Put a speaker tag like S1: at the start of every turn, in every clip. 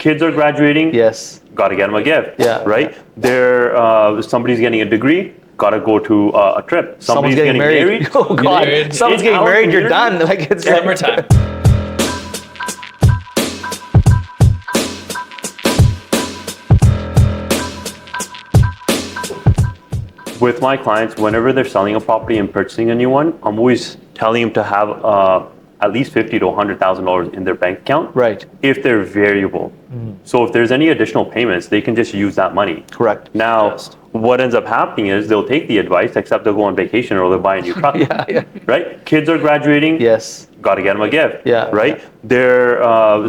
S1: Kids are graduating.
S2: Yes.
S1: Got to get them a gift.
S2: Yeah.
S1: Right. Somebody's getting a degree. Got to go to a trip.
S2: Someone's getting married. Oh God. Someone's getting married. You're done. Like it's
S3: summertime.
S1: With my clients, whenever they're selling a property and purchasing a new one, I'm always telling them to have at least $50,000 to $100,000 in their bank account.
S2: Right.
S1: If they're variable. So if there's any additional payments, they can just use that money.
S2: Correct.
S1: Now, what ends up happening is they'll take the advice, except they'll go on vacation or they'll buy a new truck.
S2: Yeah.
S1: Right? Kids are graduating.
S2: Yes.
S1: Got to get them a gift.
S2: Yeah.
S1: Right?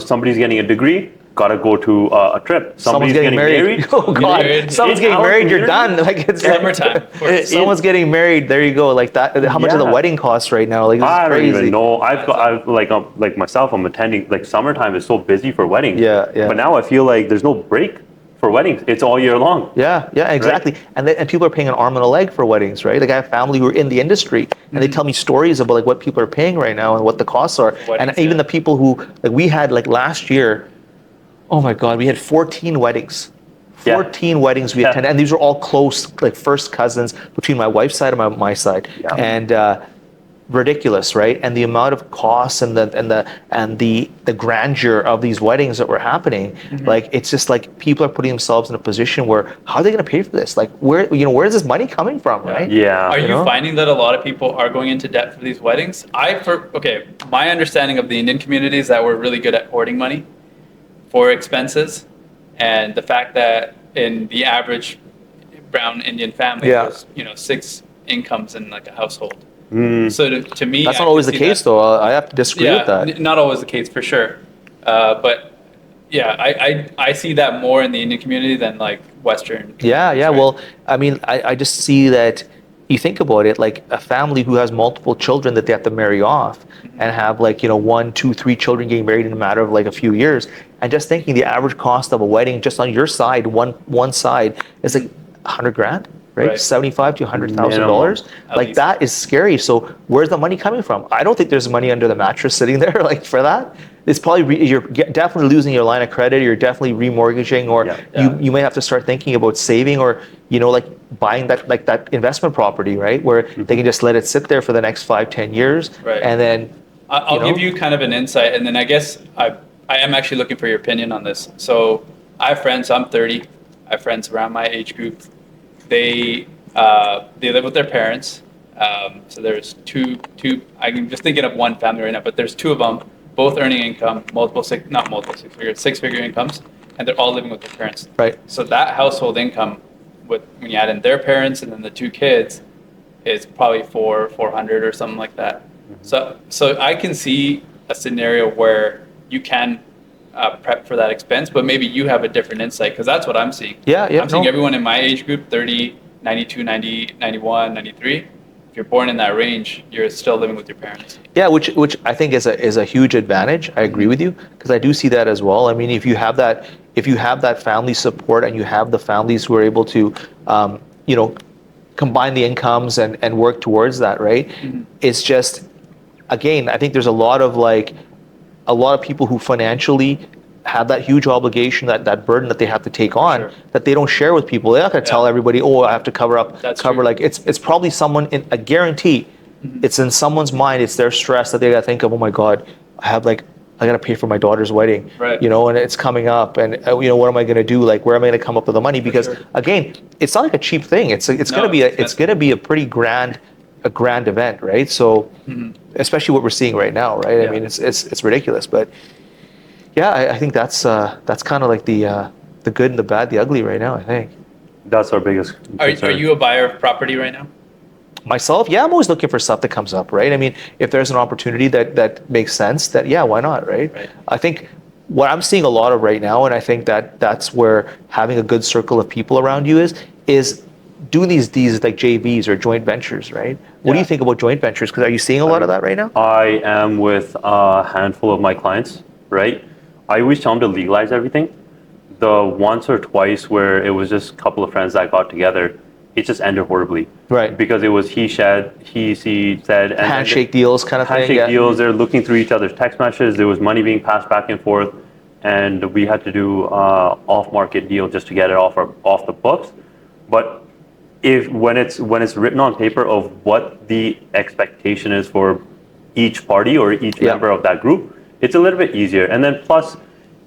S1: Somebody's getting a degree. Got to go to a trip.
S2: Someone's getting married. Oh God. Someone's getting married. You're done. Like it's
S3: summertime.
S2: Someone's getting married. There you go. Like that. How much of the wedding costs right now? Like
S1: I don't even know. I've like myself. I'm attending. Like summertime is so busy for weddings.
S2: Yeah.
S1: But now I feel like there's no break for weddings. It's all year long.
S2: Yeah, exactly. Right? And people are paying an arm and a leg for weddings, right? Like I have family who are in the industry, and they tell me stories about like what people are paying right now and what the costs are. Weddings, and even the people who like we had like last year. Oh my God, we had 14 weddings. 14 weddings we attended, and these were all close, like first cousins between my wife's side and my side, and ridiculous, right? And the amount of costs and the grandeur of these weddings that were happening, like it's just like people are putting themselves in a position where how are they going to pay for this? Like where is this money coming from, right?
S1: Yeah.
S3: Are you finding that a lot of people are going into debt for these weddings? My understanding of the Indian community is that we're really good at hoarding money for expenses, and the fact that in the average brown Indian family, there's 6 incomes in like a household. So to me,
S2: that's not always the case, though. I have to disagree with that.
S3: Not always the case for sure, but I see that more in the Indian community than like Western.
S2: Yeah. Right? Well, I mean, I just see that. You think about it, like a family who has multiple children that they have to marry off and have like, 1, 2, 3 children getting married in a matter of like a few years. And just thinking the average cost of a wedding just on your side, one side is like $100,000, right? $75,000 to $100,000. Like that is scary. So where's the money coming from? I don't think there's money under the mattress sitting there like for that. It's probably you're definitely losing your line of credit. You're definitely remortgaging, or you may have to start thinking about saving, or like buying that investment property, right? Where they can just let it sit there for the next 5-10 years, and then
S3: I'll give you kind of an insight, and then I guess I am actually looking for your opinion on this. So I have friends. I'm 30. I have friends around my age group. They live with their parents. So there's two. I'm just thinking of one family right now, but there's 2 of them. Both earning income, six-figure incomes, and they're all living with their parents.
S2: Right.
S3: So that household income, when you add in their parents and then the 2 kids, is probably $400 or something like that. So I can see a scenario where you can prep for that expense, but maybe you have a different insight, because that's what I'm seeing. I'm seeing everyone in my age group, 30, 92, 90, 91, 93. If you're born in that range, you're still living with your parents. Yeah,
S2: which I think is a huge advantage. I agree with you, because I do see that as well. I mean, if you have that family support and you have the families who are able to, combine the incomes and work towards that, right? It's just, again, I think there's a lot of people who financially have that huge obligation, that burden that they have to take on, that they don't share with people. They're not going to tell everybody, I have to cover. Like it's probably someone I guarantee, it's in someone's mind. It's their stress that they got to think of. Oh my God, I got to pay for my daughter's wedding, and it's coming up, and what am I going to do? Like, where am I going to come up with the money? Because again, it's not like a cheap thing. It's going to be a pretty grand event, right? So, especially what we're seeing right now, right? I mean, it's ridiculous, but. Yeah, I think that's kind of like the good and the bad, the ugly right now, I think.
S1: That's our biggest concern.
S3: Are you a buyer of property right now?
S2: Myself, I'm always looking for stuff that comes up, right? I mean, if there's an opportunity that makes sense, why not, right? I think what I'm seeing a lot of right now, and I think that's where having a good circle of people around you is doing these like JVs or joint ventures, right? What do you think about joint ventures? Because are you seeing a lot of that right now?
S1: I am with a handful of my clients, right? I always tell them to legalize everything. The once or twice where it was just a couple of friends that got together, it just ended horribly.
S2: Right.
S1: Because it was he said. And
S2: handshake deals kind of thing.
S1: Handshake deals, they're looking through each other's text messages. There was money being passed back and forth. and we had to do off-market deal just to get it off the books. But when it's written on paper of what the expectation is for each party or each member of that group, it's a little bit easier. And then plus,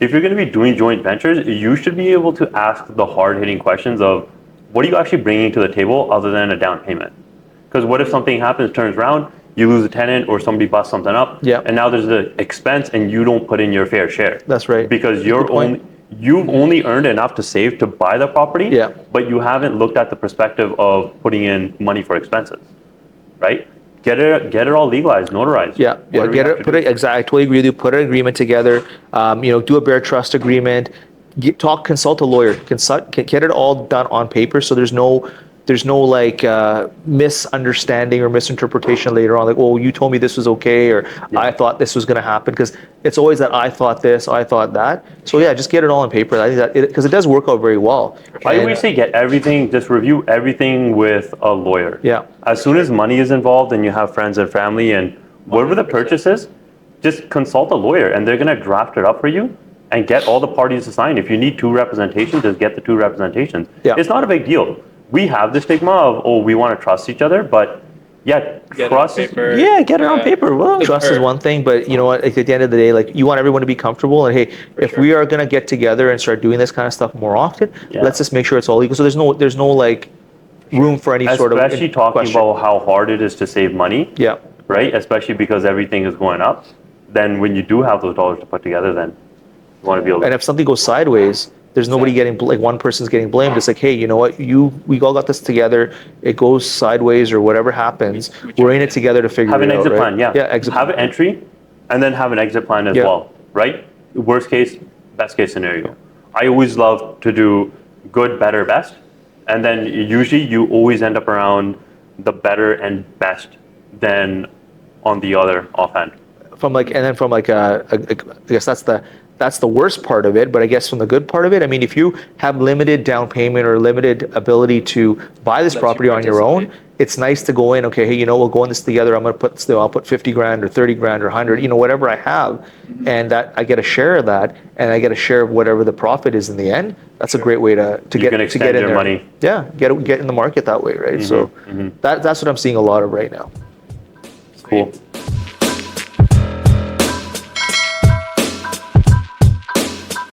S1: if you're going to be doing joint ventures, you should be able to ask the hard-hitting questions of what are you actually bringing to the table other than a down payment? Because what if something happens, turns around, you lose a tenant or somebody busts something up, and now there's the expense and you don't put in your fair share.
S2: That's right.
S1: Because you've only earned enough to save to buy the property, but you haven't looked at the perspective of putting in money for expenses, right? Get it all legalized, notarized.
S2: I totally agree with you. Put an agreement together. Do a bare trust agreement. Consult a lawyer. Get it all done on paper, so there's no like misunderstanding or misinterpretation later on. Like, oh, you told me this was okay, or I thought this was going to happen, because it's always that I thought this, I thought that. So just get it all on paper. I think that because it does work out very well.
S1: I always say just review everything with a lawyer.
S2: Yeah.
S1: As soon as money is involved and you have friends and family and whatever the purchase is, just consult a lawyer and they're going to draft it up for you and get all the parties to sign. If you need 2 representations, just get the 2 representations. It's not a big deal. We have the stigma of, we want to trust each other, but trust.
S2: Get it on paper. Well, trust is one thing, but you know what? At the end of the day, like, you want everyone to be comfortable. And hey, if we are going to get together and start doing this kind of stuff more often, let's just make sure it's all legal. So there's no like room for any sort of
S1: especially talking about how hard it is to save money. Right. Especially because everything is going up. Then when you do have those dollars to put together, then you want to be able.
S2: And if something goes sideways, there's nobody getting, like, one person's getting blamed. It's like, hey, you know what? We all got this together. It goes sideways or whatever happens. We're in it together to figure it out.
S1: Have an exit plan,
S2: exit
S1: have an entry, and then have an exit plan as well, right? Worst case, best case scenario. I always love to do good, better, best, and then usually you always end up around the better and best than on the other offhand.
S2: I guess that's the worst part of it, but I guess from the good part of it, I mean, if you have limited down payment or limited ability to buy this property on your own, it's nice to go in, okay, hey, we'll go in this together. I'll put 50 grand or 30 grand or 100, whatever I have, and that I get a share of that, and I get a share of whatever the profit is in the end. That's a great way to get in there.
S1: Money.
S2: Yeah, get in the market that way, right? So that's what I'm seeing a lot of right now.
S1: Cool.